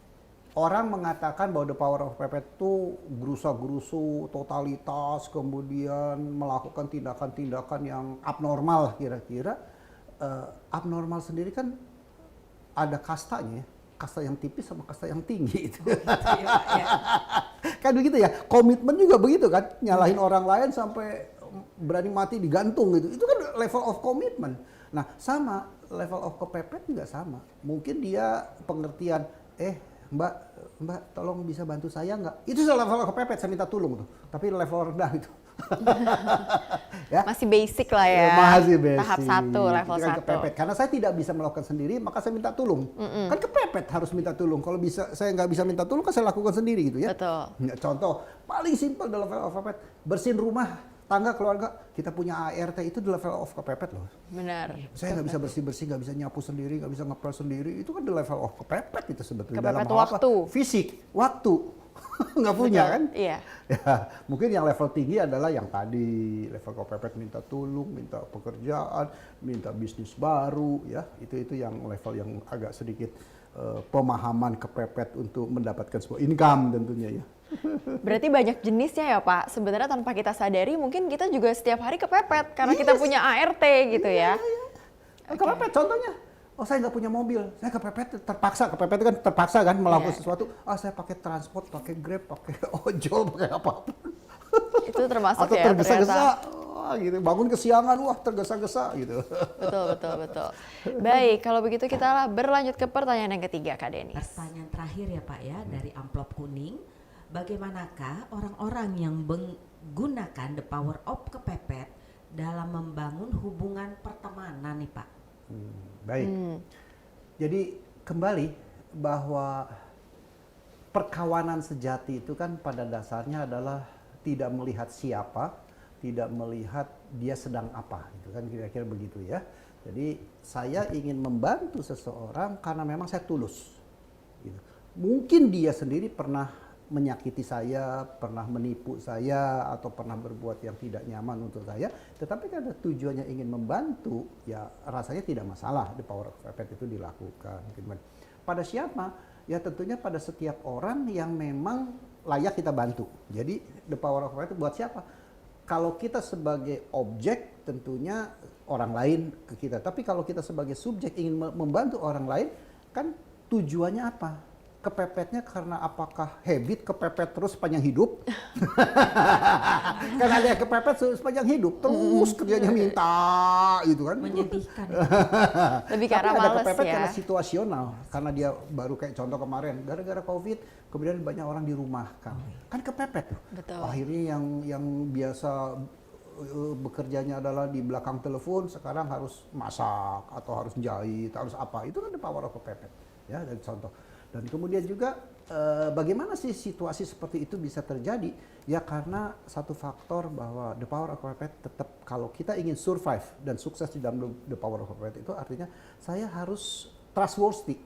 Orang mengatakan bahwa the power of kepepet itu gerusa-gerusu, totalitas, kemudian melakukan tindakan-tindakan yang abnormal kira-kira. Abnormal sendiri kan ada kastanya, kasta yang tipis sama kasta yang tinggi itu. Kan begitu ya, komitmen juga begitu kan, nyalahin orang lain sampai berani mati digantung gitu. Itu kan level of commitment. Nah, sama level of kepepet juga sama. Mungkin dia pengertian, Mbak, tolong bisa bantu saya nggak? Itu sudah level kepepet, saya minta tolong tuh. Tapi level rendah itu. Ya. Masih basic lah ya. Masih basic. Tahap 1, level Itu kan 1. kepepet. Karena saya tidak bisa melakukan sendiri, maka saya minta tolong. Kan kepepet harus minta tolong. Kalau bisa saya nggak bisa minta tolong, kan saya lakukan sendiri gitu ya. Betul. Nah, contoh paling simpel dalam level of kepepet, bersihin rumah, tangga, keluarga. Kita punya ART itu di level of kepepet loh. Benar. Saya nggak bisa bersih-bersih, nggak bisa nyapu sendiri, nggak bisa ngepel sendiri. Itu kan the level of kepepet itu sebetulnya. Kepepet Dalam hal apa? waktu. Fisik, waktu. Nggak punya Betul, kan? iya. Ya, mungkin yang level tinggi adalah yang tadi, level kepepet minta tolong, minta pekerjaan, minta bisnis baru, ya. Itu yang level yang agak sedikit pemahaman kepepet untuk mendapatkan sebuah income tentunya ya. Berarti banyak jenisnya ya Pak. Sebenarnya tanpa kita sadari mungkin kita juga setiap hari kepepet karena kita punya ART gitu ya. Kepepet contohnya, saya nggak punya mobil, saya kepepet kepepet kan terpaksa kan melakukan sesuatu. Saya pakai transport, pakai Grab, pakai ojol, pakai apapun. Itu termasuk Atau ya tergesa-gesa, ternyata. gitu. Bangun kesiangan, tergesa-gesa gitu. Betul. Baik, kalau begitu kita berlanjut ke pertanyaan yang ketiga Kak Denis. Pertanyaan terakhir ya Pak ya dari amplop kuning. Bagaimanakah orang-orang yang menggunakan the power of kepepet dalam membangun hubungan pertemanan nih Pak? Baik. Jadi kembali bahwa perkawanan sejati itu kan pada dasarnya adalah tidak melihat siapa, tidak melihat dia sedang apa, itu kan kira-kira begitu ya. Jadi saya ingin membantu seseorang karena memang saya tulus. Gitu. Mungkin dia sendiri pernah menyakiti saya, pernah menipu saya, atau pernah berbuat yang tidak nyaman untuk saya, tetapi karena tujuannya ingin membantu, ya rasanya tidak masalah the power of kepepet itu dilakukan. Pada siapa? Ya tentunya pada setiap orang yang memang layak kita bantu. Jadi the power of kepepet itu buat siapa? Kalau kita sebagai objek tentunya orang lain ke kita, tapi kalau kita sebagai subjek ingin membantu orang lain, kan tujuannya apa? Kepepetnya karena apakah habit kepepet terus sepanjang hidup? Kan ada yang kepepet sepanjang hidup, terus kerjanya minta gitu kan. Menyedihkan. Lebih Tapi karena ada males kepepet ya. karena situasional, karena dia baru kayak contoh kemarin, gara-gara COVID, kemudian banyak orang dirumahkan. Kan kepepet tuh. Betul. Akhirnya yang biasa bekerjanya adalah di belakang telepon, sekarang harus masak atau harus jahit, harus apa. Itu kan the power of kepepet. Ya, dari contoh. Dan kemudian juga bagaimana sih situasi seperti itu bisa terjadi? Ya karena satu faktor bahwa the power of kepepet tetap kalau kita ingin survive dan sukses di dalam the power of kepepet itu artinya saya harus trustworthy.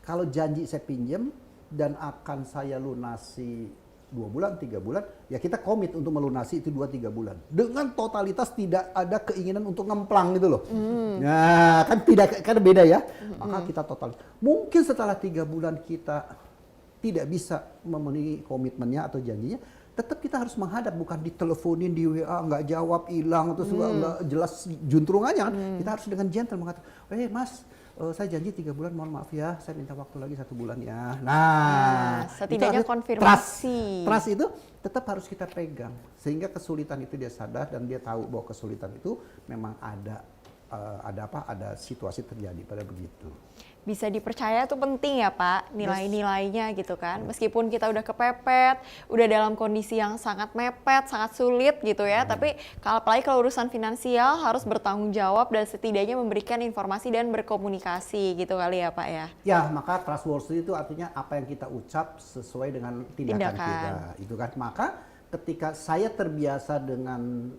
Kalau janji saya pinjam dan akan saya lunasi 2 bulan, 3 bulan, ya kita komit untuk melunasi itu 2-3 bulan. Dengan totalitas tidak ada keinginan untuk ngemplang gitu loh. Nah, kan beda ya. Maka kita total. Mungkin setelah 3 bulan kita tidak bisa memenuhi komitmennya atau janjinya, tetap kita harus menghadap, bukan diteleponin di WA nggak jawab, hilang terus nggak jelas juntrungannya kan. Kita harus dengan gentle mengatakan, Mas, saya janji 3 bulan, mohon maaf ya, saya minta waktu lagi 1 bulan ya. Nah, setidaknya itu konfirmasi. Trust itu tetap harus kita pegang, sehingga kesulitan itu dia sadar dan dia tahu bahwa kesulitan itu memang ada. ada situasi terjadi pada begitu. Bisa dipercaya tuh penting ya Pak, nilai-nilainya gitu kan. Meskipun kita udah kepepet, udah dalam kondisi yang sangat mepet, sangat sulit gitu ya. Tapi apalagi kalau urusan finansial harus bertanggung jawab dan setidaknya memberikan informasi dan berkomunikasi gitu kali ya Pak ya. Ya, maka trustworthy itu artinya apa yang kita ucap sesuai dengan tindakan kita, itu kan. Maka ketika saya terbiasa dengan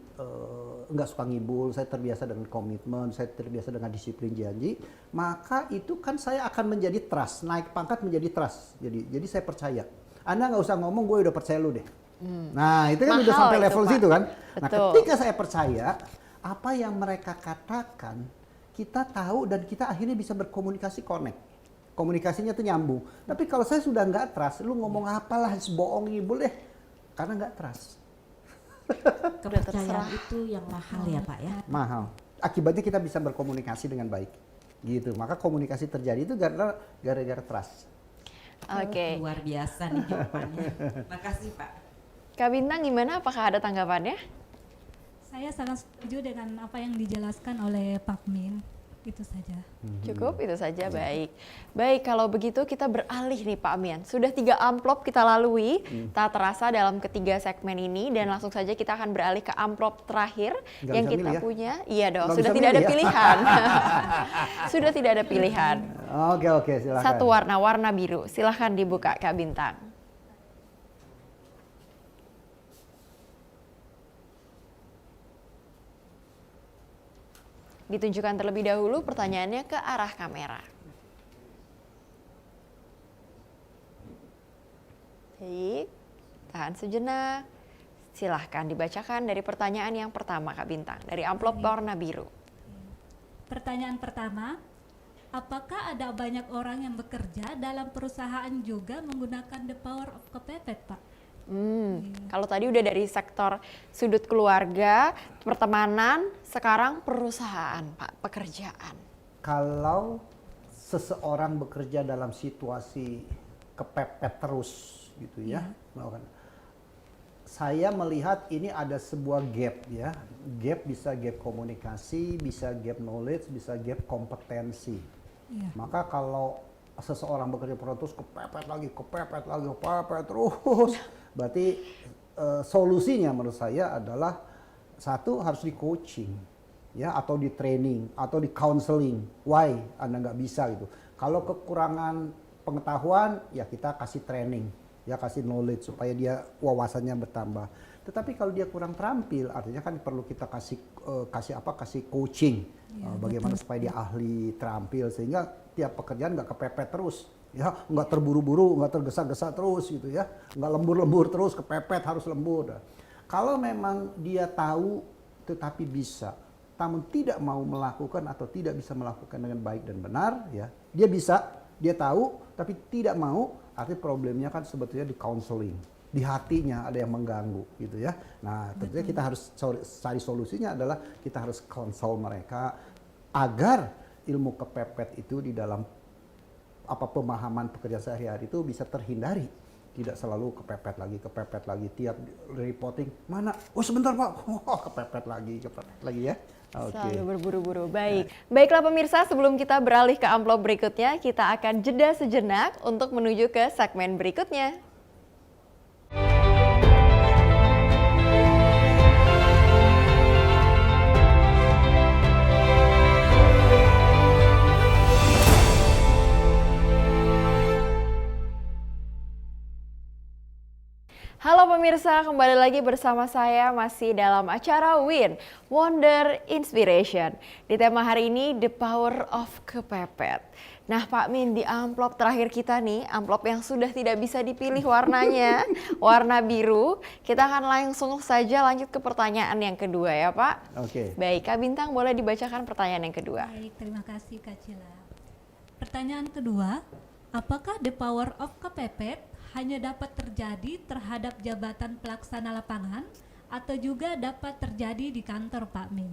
nggak suka ngibul, saya terbiasa dengan komitmen, saya terbiasa dengan disiplin janji, maka itu kan saya akan menjadi trust, naik pangkat menjadi trust. Jadi saya percaya. Anda nggak usah ngomong, gue udah percaya lu deh. Nah itu kan udah Mahal sampai itu, level Pak. situ kan. Nah Betul. ketika saya percaya, apa yang mereka katakan, kita tahu dan kita akhirnya bisa berkomunikasi connect. Komunikasinya tuh nyambung. Tapi kalau saya sudah nggak trust, lu ngomong apalah, bohong ngibul deh. Karena nggak trust. Kepercayaan itu yang mahal ya Pak ya. Mahal. Akibatnya kita bisa berkomunikasi dengan baik. Gitu. Maka komunikasi terjadi itu gara-gara trust. Oke. Luar biasa nih jawabannya. Makasih Pak. Kak Bintang gimana? Apakah ada tanggapannya? Saya sangat setuju dengan apa yang dijelaskan oleh Pak Min. Itu saja. Cukup itu saja, baik. Baik, kalau begitu kita beralih nih Pak Mian. Sudah 3 amplop kita lalui, tak terasa dalam ketiga segmen ini dan langsung saja kita akan beralih ke amplop terakhir Nggak yang bisa kita milih ya? punya. Iya dong, Nggak sudah bisa tidak ada milih ya? pilihan. Sudah tidak ada pilihan. Oke, silakan. Satu warna biru. Silahkan dibuka Kak Bintang. Ditunjukkan terlebih dahulu pertanyaannya ke arah kamera. Baik, tahan sejenak. Silahkan dibacakan dari pertanyaan yang pertama Kak Bintang, dari amplop warna biru. Pertanyaan pertama, apakah ada banyak orang yang bekerja dalam perusahaan juga menggunakan the power of kepepet, Pak? Kalau tadi udah dari sektor sudut keluarga, pertemanan, sekarang perusahaan, Pak, pekerjaan. Kalau seseorang bekerja dalam situasi kepepet terus gitu ya, melakukan. Saya melihat ini ada sebuah gap ya. Gap bisa gap komunikasi, bisa gap knowledge, bisa gap kompetensi. Iya. Maka kalau seseorang bekerja terus kepepet terus, berarti solusinya menurut saya adalah satu harus di coaching ya, atau di training atau di counseling. Why Anda nggak bisa gitu. Kalau kekurangan pengetahuan ya kita kasih training, ya kasih knowledge supaya dia wawasannya bertambah. Tetapi kalau dia kurang terampil, artinya kan perlu kita kasih coaching, bagaimana supaya dia ahli, terampil, sehingga tiap pekerjaan nggak kepepet terus, ya nggak terburu-buru, nggak tergesa-gesa terus gitu ya, nggak lembur-lembur terus, kepepet harus lembur. Nah, kalau memang dia tahu tetapi bisa, namun tidak mau melakukan atau tidak bisa melakukan dengan baik dan benar, ya dia bisa, dia tahu tapi tidak mau, artinya problemnya kan sebetulnya di counseling. Di hatinya ada yang mengganggu gitu ya. Nah tentunya kita harus cari solusinya adalah kita harus konsol mereka agar ilmu kepepet itu di dalam pemahaman pekerjaan sehari-hari itu bisa terhindari. Tidak selalu kepepet lagi tiap reporting mana? Oh sebentar Pak, kepepet lagi ya. Selalu berburu-buru. Baik. Baiklah pemirsa, sebelum kita beralih ke amplop berikutnya, kita akan jeda sejenak untuk menuju ke segmen berikutnya. Halo pemirsa, kembali lagi bersama saya masih dalam acara WIN, Wonder Inspiration. Di tema hari ini, The Power of Kepepet. Nah Pak Min, di amplop terakhir kita nih, amplop yang sudah tidak bisa dipilih warnanya, warna biru. Kita akan langsung saja lanjut ke pertanyaan yang kedua ya Pak. Oke. Baik, Kak Bintang boleh dibacakan pertanyaan yang kedua. Baik, terima kasih Kak Cila. Pertanyaan kedua, apakah the power of kepepet hanya dapat terjadi terhadap jabatan pelaksana lapangan atau juga dapat terjadi di kantor Pak Min?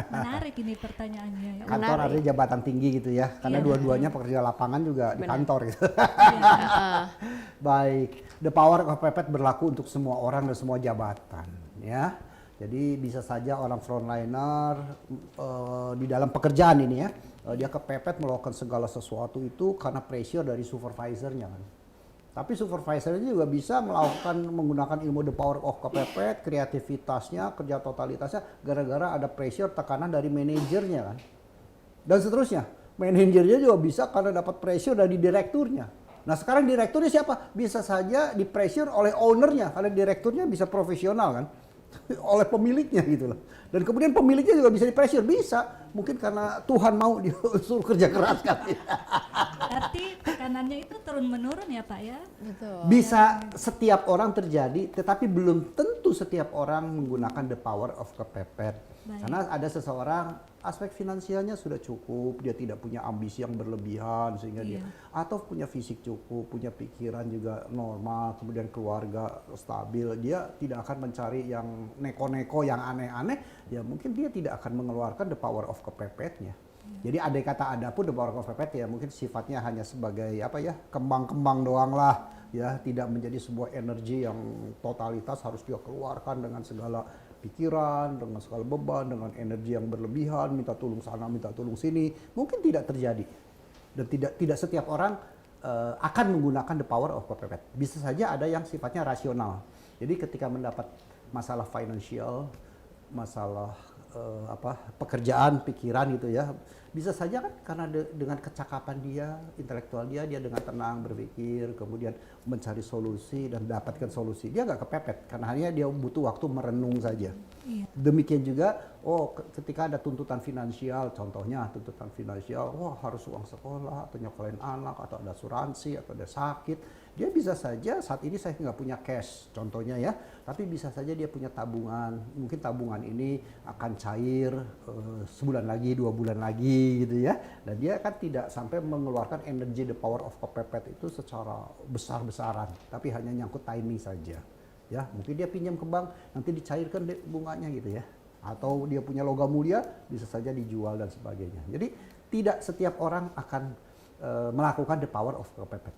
Menarik ini pertanyaannya. Ya. Kantor artinya jabatan tinggi gitu ya, karena Iya. dua-duanya pekerja lapangan juga di kantor gitu. Iya. Baik, the power of kepepet berlaku untuk semua orang dan semua jabatan ya. Jadi bisa saja orang frontliner di dalam pekerjaan ini ya, dia kepepet melakukan segala sesuatu itu karena pressure dari supervisornya kan. Tapi supervisor juga bisa menggunakan ilmu the power of kepepet, kreativitasnya, kerja totalitasnya, gara-gara ada pressure tekanan dari manajernya kan. Dan seterusnya, manajernya juga bisa karena dapat pressure dari direkturnya. Nah sekarang direkturnya siapa? Bisa saja di pressure oleh ownernya, karena direkturnya bisa profesional kan. Oleh pemiliknya gitu loh. Dan kemudian pemiliknya juga bisa di pressure, bisa. Mungkin karena Tuhan mau dia suruh kerja keras kan. Berarti tekanannya itu turun menurun ya Pak ya? Betul. Bisa setiap orang terjadi, tetapi belum tentu setiap orang menggunakan the power of kepepet. Baik. Karena ada seseorang aspek finansialnya sudah cukup, dia tidak punya ambisi yang berlebihan sehingga dia atau punya fisik cukup, punya pikiran juga normal, kemudian keluarga stabil, dia tidak akan mencari yang neko-neko, yang aneh-aneh, ya mungkin dia tidak akan mengeluarkan the power of kepepetnya. Jadi andai kata ada pun the power of kepepet ya mungkin sifatnya hanya sebagai apa ya, kembang-kembang doang lah ya, tidak menjadi sebuah energi yang totalitas harus dia keluarkan dengan segala pikiran, dengan segala beban, dengan energi yang berlebihan, minta tolong sana, minta tolong sini, mungkin tidak terjadi. Dan tidak setiap orang akan menggunakan the power of kepepet. Bisa saja ada yang sifatnya rasional. Jadi ketika mendapat masalah financial, masalah pekerjaan, pikiran gitu ya, bisa saja kan karena dengan kecakapan dia, intelektual dia dengan tenang berpikir, kemudian mencari solusi dan dapatkan solusi. Dia nggak kepepet karena hanya dia butuh waktu merenung saja. Iya. Demikian juga, ketika ada tuntutan finansial, contohnya tuntutan finansial, harus uang sekolah atau nyokolain anak atau ada asuransi atau ada sakit, dia bisa saja saat ini saya nggak punya cash, contohnya ya, tapi bisa saja dia punya tabungan. Mungkin tabungan ini akan cair sebulan lagi, 2 bulan lagi gitu ya. Dan dia kan tidak sampai mengeluarkan energi the power of kepepet itu secara besar-besaran, tapi hanya nyangkut timing saja. Ya, mungkin dia pinjam ke bank, nanti dicairkan bunganya gitu ya. Atau dia punya logam mulia, bisa saja dijual dan sebagainya. Jadi tidak setiap orang akan melakukan the power of kepepet.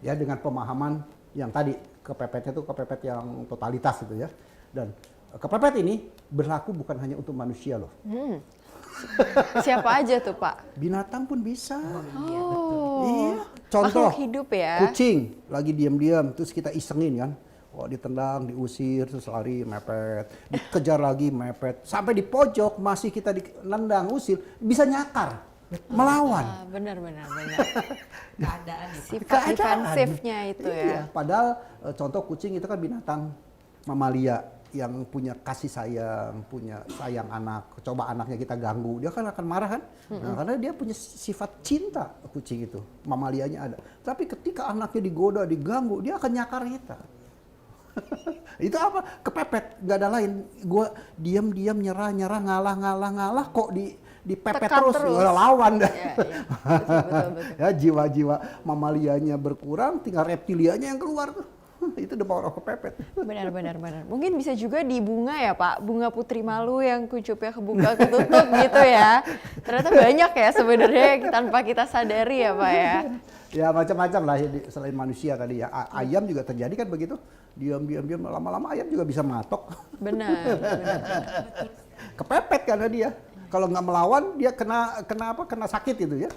Ya, dengan pemahaman yang tadi, kepepetnya itu kepepet yang totalitas gitu ya. Dan kepepet ini berlaku bukan hanya untuk manusia loh. Siapa aja tuh Pak? Binatang pun bisa. Oh, Iya. Contoh, makhluk hidup ya. kucing lagi diam-diam, terus kita isengin kan. Ditendang, diusir, terus lari, mepet. Dikejar lagi, mepet. Sampai di pojok, masih kita nendang, usir, bisa nyakar. Melawan. Benar. Keadaan ya Pak. Sifat defensifnya itu ya. Iya, padahal contoh kucing itu kan binatang mamalia yang punya kasih sayang, punya sayang anak. Coba anaknya kita ganggu, dia kan akan marah kan? Nah, karena dia punya sifat cinta kucing itu, mamalianya ada. Tapi ketika anaknya digoda, diganggu, dia akan nyakar kita. Itu apa? Kepepet, nggak ada lain. Gua diam-diam nyerah, ngalah, kok dipepet Tekan terus. Lawan dah. Iya. Betul. Ya, jiwa-jiwa mamalianya berkurang, tinggal reptilianya yang keluar tuh. Itu the power of kepepet. Benar. Mungkin bisa juga di bunga ya Pak, bunga putri malu yang kuncupnya kebuka ketutup gitu ya. Ternyata banyak ya sebenarnya tanpa kita sadari ya Pak ya. Ya macam-macam lah selain manusia tadi ya. Ayam juga terjadi kan begitu. Diam lama-lama ayam juga bisa matok. Benar. Kepepet karena dia. Kalau nggak melawan dia kena sakit itu ya.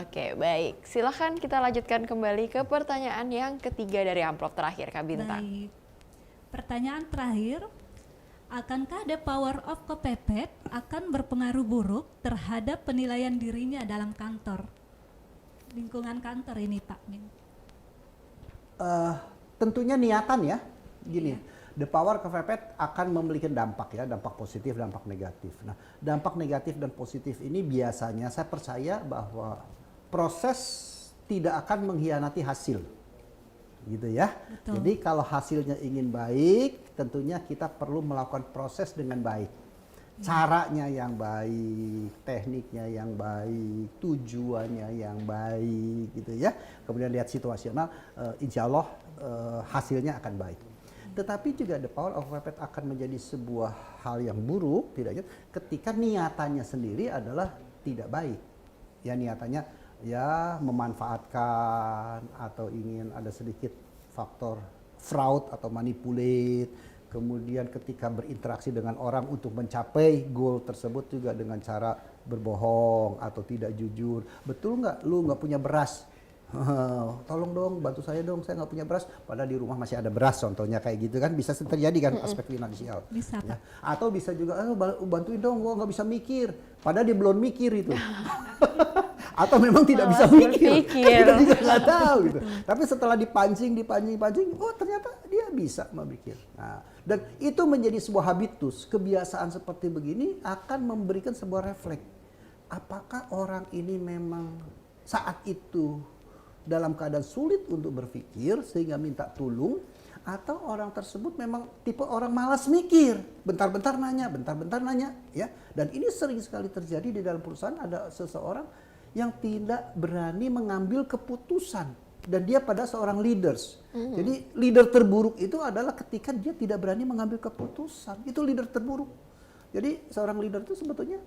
Oke, baik. Silahkan kita lanjutkan kembali ke pertanyaan yang ketiga dari amplop terakhir Kak Bintang. Baik. Pertanyaan terakhir, akankah the power of kepepet akan berpengaruh buruk terhadap penilaian dirinya dalam kantor? Lingkungan kantor ini Pak Min. Tentunya niatan ya. Gini, the power kepepet akan memiliki dampak ya, dampak positif, dampak negatif. Nah, dampak negatif dan positif ini biasanya saya percaya bahwa proses tidak akan mengkhianati hasil. Gitu ya. Betul. Jadi kalau hasilnya ingin baik, tentunya kita perlu melakukan proses dengan baik. Caranya yang baik, tekniknya yang baik, tujuannya yang baik gitu ya. Kemudian lihat situasional, insya Allah hasilnya akan baik. Tetapi juga the power of kepepet akan menjadi sebuah hal yang buruk, tidaknya ketika niatannya sendiri adalah tidak baik. Ya niatannya ya memanfaatkan atau ingin ada sedikit faktor fraud atau manipulate. kemudian ketika berinteraksi dengan orang untuk mencapai goal tersebut juga dengan cara berbohong atau tidak jujur. Betul nggak lu nggak punya beras? Tolong dong, bantu saya dong, saya nggak punya beras. Padahal di rumah masih ada beras, contohnya kayak gitu kan, bisa terjadi kan aspek finansial. Bisa, Ya. Pak. Atau bisa juga, bantuin dong, gua nggak bisa mikir. Padahal dia belum mikir itu. Atau memang tidak bisa Malas mikir. berpikir. Kita juga nggak tahu gitu. Tapi setelah dipancing, oh ternyata dia bisa memikir. Nah, dan itu menjadi sebuah habitus, kebiasaan seperti begini akan memberikan sebuah refleks. Apakah orang ini memang saat itu dalam keadaan sulit untuk berpikir sehingga minta tolong, atau orang tersebut memang tipe orang malas mikir, bentar-bentar nanya, ya. Dan ini sering sekali terjadi di dalam perusahaan, ada seseorang yang tidak berani mengambil keputusan dan dia pada seorang leaders. Jadi leader terburuk itu adalah ketika dia tidak berani mengambil keputusan. Itu leader terburuk. Jadi seorang leader itu sebetulnya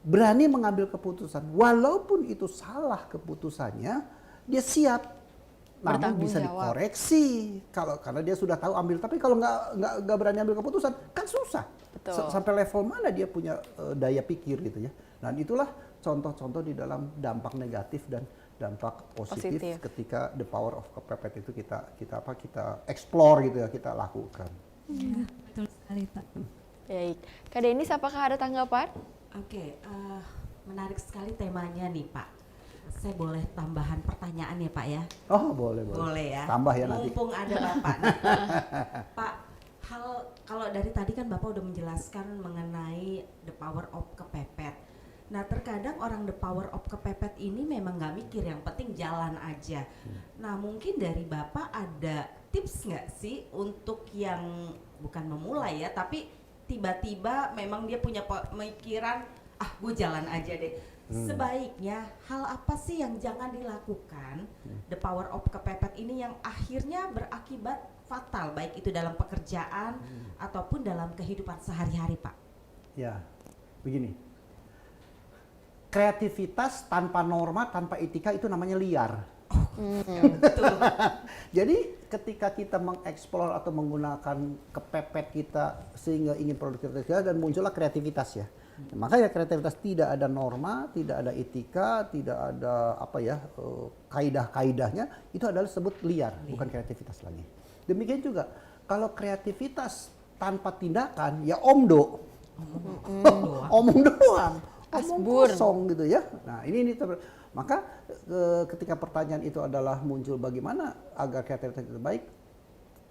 berani mengambil keputusan, walaupun itu salah keputusannya, dia siap, namun Bertanggung bisa jawab. dikoreksi karena dia sudah tahu ambil. Tapi kalau nggak berani ambil keputusan kan susah. Betul. Sampai level mana dia punya daya pikir gitu ya. Dan itulah contoh-contoh di dalam dampak negatif dan dampak positif ketika the power of kepepet itu kita explore gitu ya, kita lakukan. Ya, betul sekali, Pak. Baik, Kak Denis apakah ada tanggapan? Oke, menarik sekali temanya nih Pak. Saya boleh tambahan pertanyaan ya Pak ya? Oh boleh. Boleh ya. Tambah ya nanti. Mumpung ada Bapak. Pak, kalau dari tadi kan Bapak udah menjelaskan mengenai the power of kepepet. Nah terkadang orang the power of kepepet ini memang nggak mikir, yang penting jalan aja. Nah mungkin dari Bapak ada tips nggak sih untuk yang bukan memulai ya, tapi tiba-tiba memang dia punya pemikiran, gue jalan aja deh. Sebaiknya hal apa sih yang jangan dilakukan the power of kepepet ini yang akhirnya berakibat fatal, baik itu dalam pekerjaan ataupun dalam kehidupan sehari-hari Pak? Ya, begini. Kreativitas tanpa norma, tanpa etika itu namanya liar. Betul. Jadi ketika kita mengeksplor atau menggunakan kepepet kita sehingga ingin produktivitas kita, dan muncullah kreativitas ya. Makanya kreativitas tidak ada norma, tidak ada etika, tidak ada kaidah-kaidahnya, itu adalah sebut liar, bukan kreativitas lagi. Demikian juga kalau kreativitas tanpa tindakan ya omdo. Omong doang. Omong kosong gitu ya. Nah, ini maka ketika pertanyaan itu adalah muncul bagaimana agar kreativitas itu baik,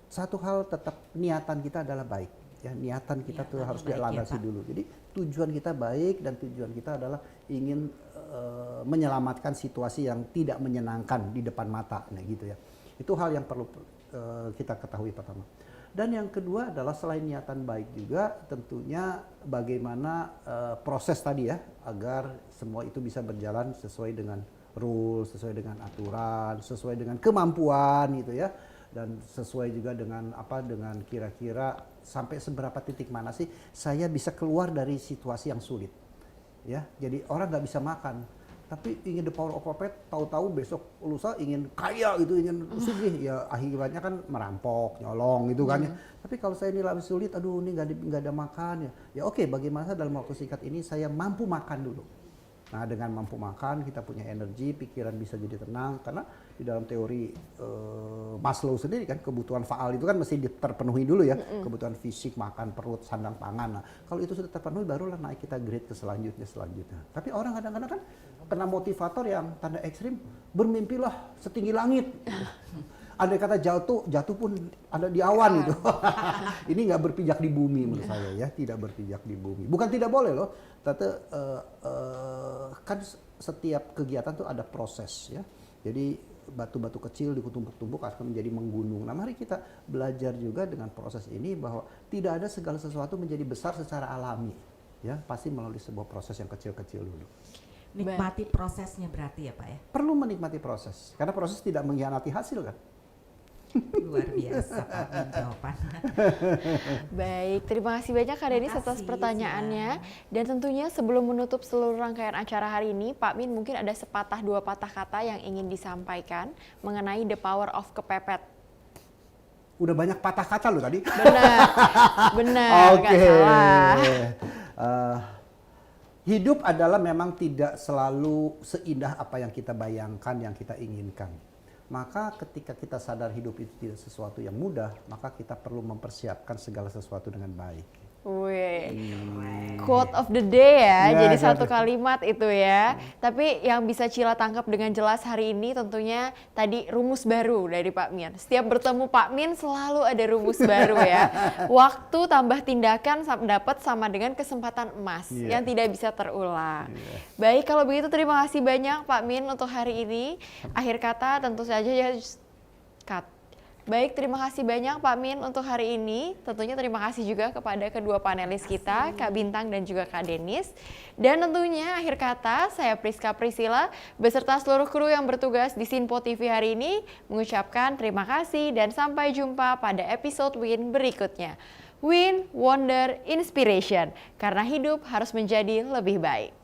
satu hal tetap niatan kita adalah baik. Ya, niatan kita tuh harus dilandasi dulu. Jadi tujuan kita baik dan tujuan kita adalah ingin menyelamatkan situasi yang tidak menyenangkan di depan mata, nah gitu ya. Itu hal yang perlu kita ketahui pertama. Dan yang kedua adalah selain niatan baik juga tentunya bagaimana proses tadi ya, agar semua itu bisa berjalan sesuai dengan rules, sesuai dengan aturan, sesuai dengan kemampuan gitu ya. Dan sesuai juga dengan dengan kira-kira sampai seberapa titik mana sih saya bisa keluar dari situasi yang sulit ya. Jadi orang nggak bisa makan tapi ingin the power of kepepet, tahu-tahu besok lusa ingin kaya gitu, ingin sugih ya, akibatnya kan merampok, nyolong gitu kan ya. Tapi kalau saya ini lebih sulit, aduh ini nggak ada makan ya oke, bagaimana dalam waktu singkat ini saya mampu makan dulu. Nah dengan mampu makan kita punya energi, pikiran bisa jadi tenang, karena di dalam teori Maslow sendiri kan kebutuhan faal itu kan mesti terpenuhi dulu ya, kebutuhan fisik, makan, perut, sandang, pangan. Nah kalau itu sudah terpenuhi barulah naik kita grade ke selanjutnya. Tapi orang kadang-kadang kan kena motivator yang tanda ekstrim, bermimpilah setinggi langit. Andai kata jatuh pun ada di awan itu. Ini nggak berpijak di bumi menurut saya ya, tidak berpijak di bumi. Bukan tidak boleh loh, tapi kan setiap kegiatan tuh ada proses ya. Jadi batu-batu kecil ditumpuk-tumpuk akan menjadi menggunung. Nah mari kita belajar juga dengan proses ini bahwa tidak ada segala sesuatu menjadi besar secara alami. Ya pasti melalui sebuah proses yang kecil-kecil dulu. Nikmati prosesnya berarti ya Pak ya? Perlu menikmati proses, karena proses tidak mengkhianati hasil kan. Luar biasa Pak jawabannya. Baik, terima kasih banyak Kak Denis Terima atas kasih, pertanyaannya. Dan tentunya sebelum menutup seluruh rangkaian acara hari ini, Pak Min mungkin ada sepatah dua patah kata yang ingin disampaikan mengenai the power of kepepet. Udah banyak patah kata loh tadi. Benar, benar, nggak salah. Hidup adalah memang tidak selalu seindah apa yang kita bayangkan, yang kita inginkan. Maka ketika kita sadar hidup itu tidak sesuatu yang mudah, maka kita perlu mempersiapkan segala sesuatu dengan baik. Wih, quote of the day ya, Ya, jadi quote. satu kalimat itu ya. Tapi yang bisa Cila tangkap dengan jelas hari ini tentunya tadi rumus baru dari Pak Min. Setiap bertemu Pak Min selalu ada rumus baru ya. Waktu tambah tindakan dapat sama dengan kesempatan emas yang tidak bisa terulang. Baik, kalau begitu terima kasih banyak Pak Min untuk hari ini. Akhir kata tentu saja ya cut. Baik, terima kasih banyak Pak Min untuk hari ini. Tentunya terima kasih juga kepada kedua panelis kita, Kak Bintang dan juga Kak Denis. Dan tentunya akhir kata, saya Priska Priscilla beserta seluruh kru yang bertugas di Sinpo TV hari ini mengucapkan terima kasih dan sampai jumpa pada episode Win berikutnya. Win, Wonder, Inspiration, karena hidup harus menjadi lebih baik.